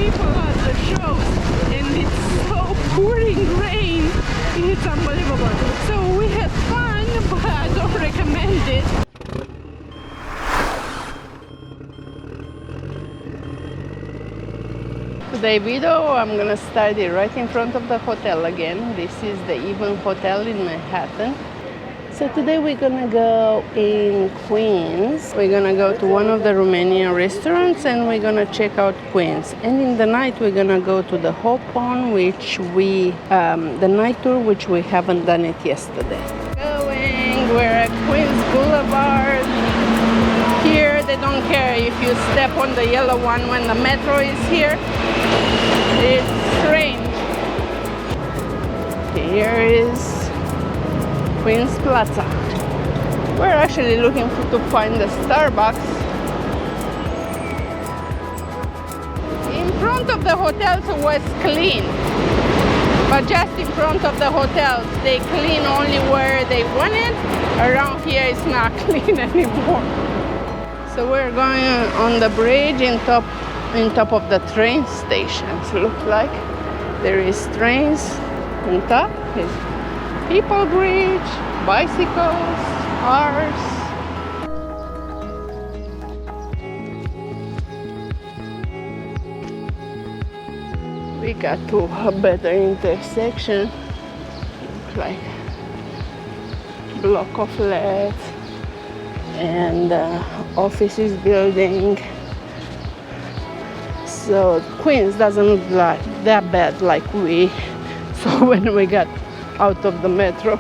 people at the shows, and it's so pouring rain. It's unbelievable. So we had fun, but I don't recommend it. Today video, I'm gonna start it right in front of the hotel again. This is the Even Hotel in Manhattan. So today we're gonna go in Queens. We're gonna go to one of the Romanian restaurants and we're gonna check out Queens. And in the night we're gonna go to the Hop On, which the night tour, which we haven't done it yesterday. We're at Queens Boulevard. Here they don't care if you step on the yellow one when the metro is here. It's strange. Here is Queens Plaza. We're actually looking to find the Starbucks. In front of the hotels was clean, but just in front of the hotels they clean only where they want it. Around here it's not clean anymore. So we're going on the bridge in top of the train stations. Look like there is trains on top. It's people bridge, bicycles, cars. We got to a better intersection. Look like block of flats and offices building. So Queens doesn't look like that bad like we saw when we got out of the metro.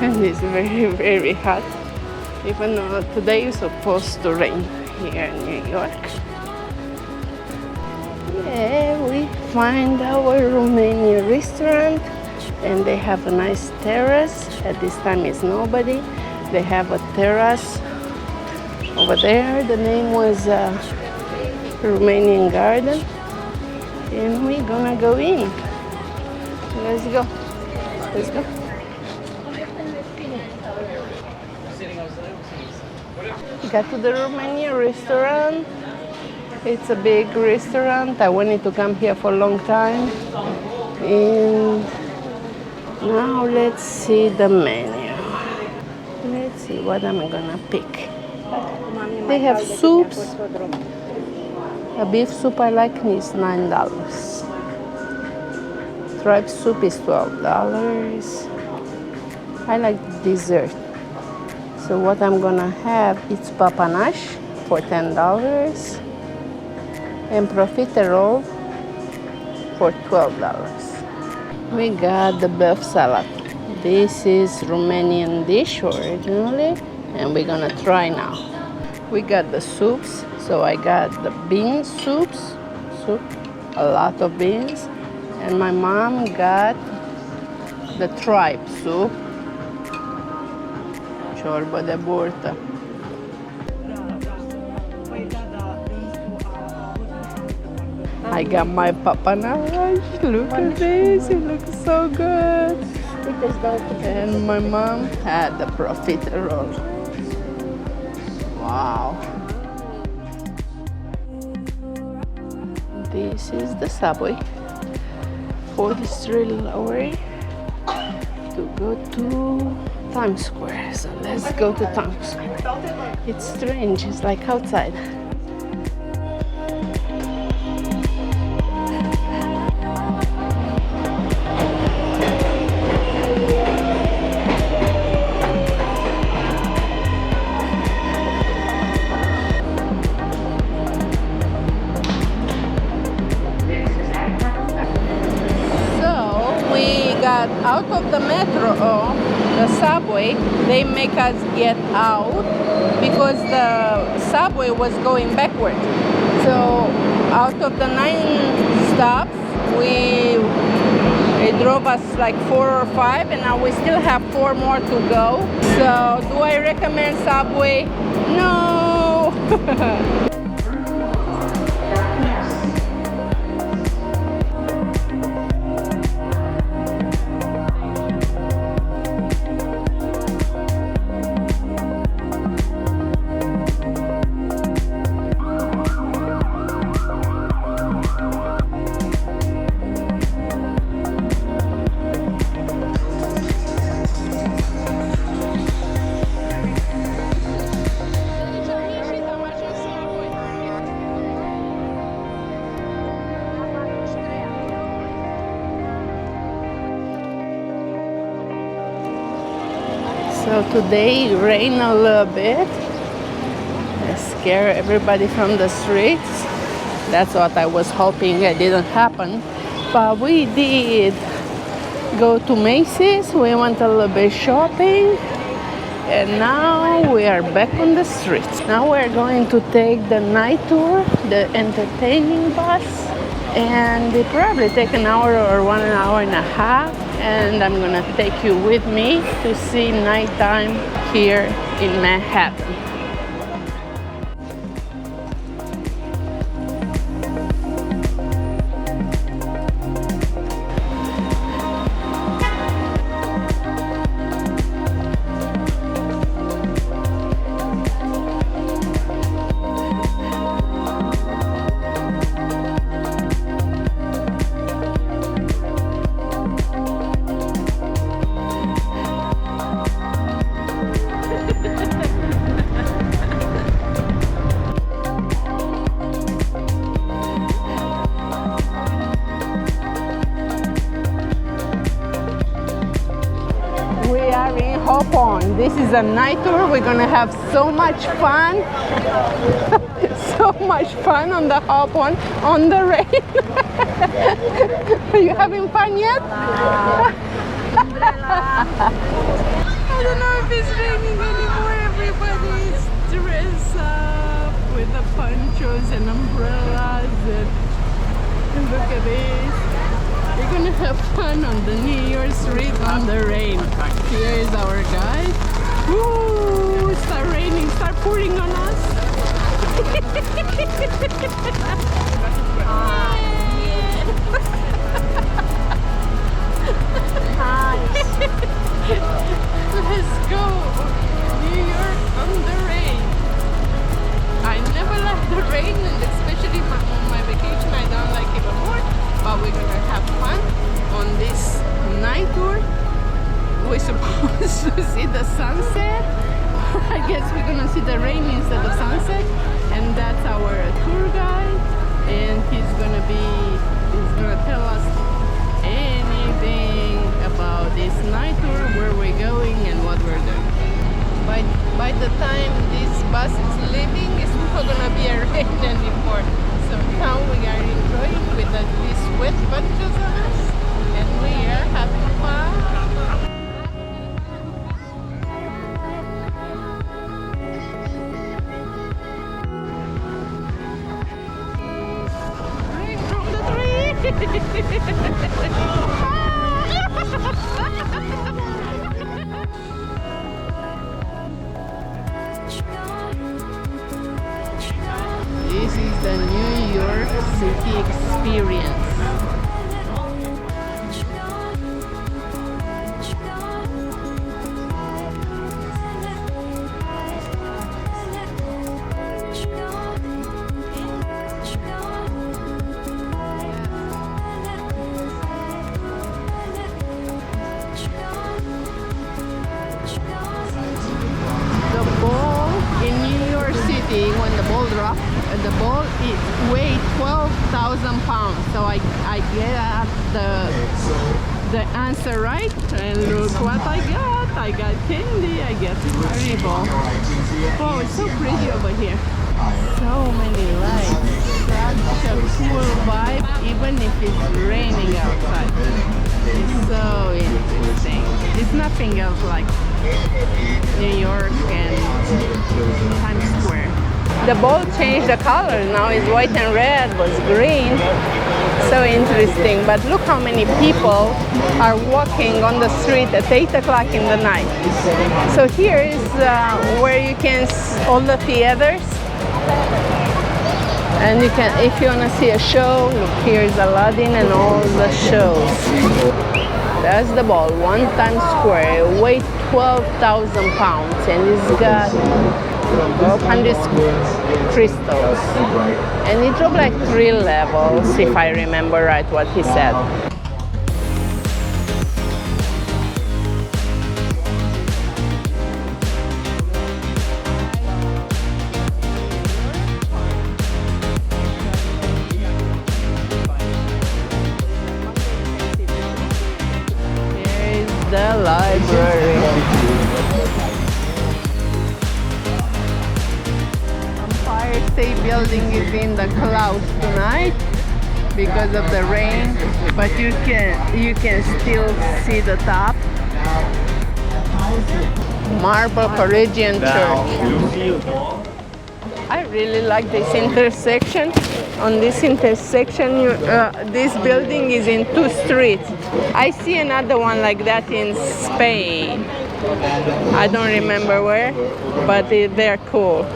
And it's very, very hot, even though today is supposed to rain here in New York. Yeah, we find our Romanian restaurant and they have a nice terrace. At this time it's nobody. They have a terrace over there. The name was Romanian Garden. And we're gonna go in. Let's go. Let's go. Got to the Romanian restaurant. It's a big restaurant. I wanted to come here for a long time. And now let's see the menu. Let's see what I'm gonna pick. They have soups. A beef soup I like is $9. Tripe soup is $12. I like dessert. So what I'm gonna have is papanash for $10 and profiterole for $12. We got the beef salad. This is Romanian dish originally, and we're gonna try now. We got the soups. So I got the bean soup, a lot of beans, and my mom got the tripe soup. Ciorba de burtă. I got my papanash. Look at this, it looks so good. And my mom had the profiterole. Wow. This is the subway. 4th Street Lower to go to Times Square. So let's go to Times Square. It's strange, it's like outside. Out of the metro, the subway, they make us get out because the subway was going backward. So out of the 9 stops, it drove us like 4 or 5, and now we still have 4 more to go. So do I recommend subway? No. So today it rained a little bit. It scared everybody from the streets. That's what I was hoping it didn't happen. But we did go to Macy's. We went a little bit shopping. And now we are back on the streets. Now we're going to take the night tour, the entertaining bus. And it probably take an hour or 1 hour and a half. And I'm gonna take you with me to see nighttime here in Manhattan. Hop on. This is a night tour. We're gonna have so much fun. So much fun on the hop on the rain. Are you having fun yet? I don't know if it's raining anymore. Everybody's dressed up with the ponchos and umbrellas and look at this. We're gonna have fun on the New York street on the rain. Here is our guide. Ooh, start raining, start pouring on us. Let's go. New York on the rain. I never like the rain, and especially on my vacation, I don't like it more. But we're gonna have fun on this night tour. We're supposed to see the sunset. I guess we're gonna see the rain instead of sunset. And that's our tour guide. And he's gonna tell us anything about this night tour, where we're going and what we're doing. By the time this bus is leaving, it's not gonna be a rain anymore. So now we are enjoying with these wet bunches on us, and we are having fun. Rain from the This is the New York City experience. The ball in New York City, when the ball drops, the ball is weighs 12,000 pounds. So I get the answer right, and look what I got. I got candy. I get Haribo. Oh, it's so pretty over here. So many lights. Such a cool vibe, even if it's raining outside. It's so interesting. It's nothing else like New York and Times Square. The ball changed the color. Now it's white and red, was green. So interesting. But look how many people are walking on the street at 8 o'clock in the night. So here is where you can see all the theaters. And you can, if you want to see a show, look, here is Aladdin and all the shows. That's the ball, One Times Square. It weighs 12,000 pounds, and it's got 100 crystals. And it dropped like 3 levels, if I remember right what he said. The library. State Building is in the clouds tonight because of the rain, but you can still see the top. Marble Corinthian Church. I really like this intersection. On this intersection, this building is in two streets. I see another one like that in Spain. I don't remember where, but they're cool.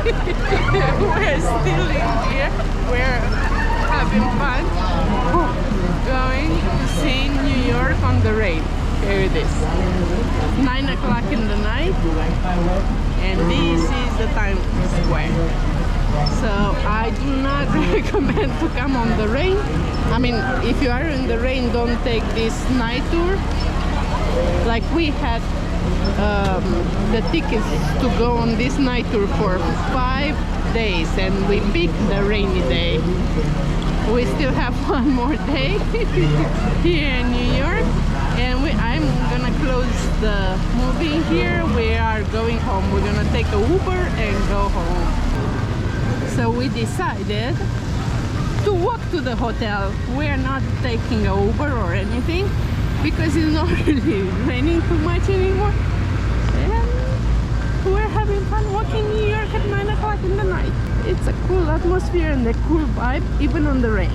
We're still in here. We're having fun going to see New York on the rain. Here it is. 9 o'clock in the night, and this is the Times Square. So I do not recommend to come on the rain. I mean, if you are in the rain, don't take this night tour. Like we had the tickets to go on this night tour for 5 days, and we picked the rainy day. We still have one more day here in New York, and I'm gonna close the movie here. We are going home. We're gonna take a Uber and go home. So we decided to walk to the hotel. We're not taking a Uber or anything because it's not really raining too much anymore. And we're having fun walking New York at 9 o'clock in the night. It's a cool atmosphere and a cool vibe even on the rain.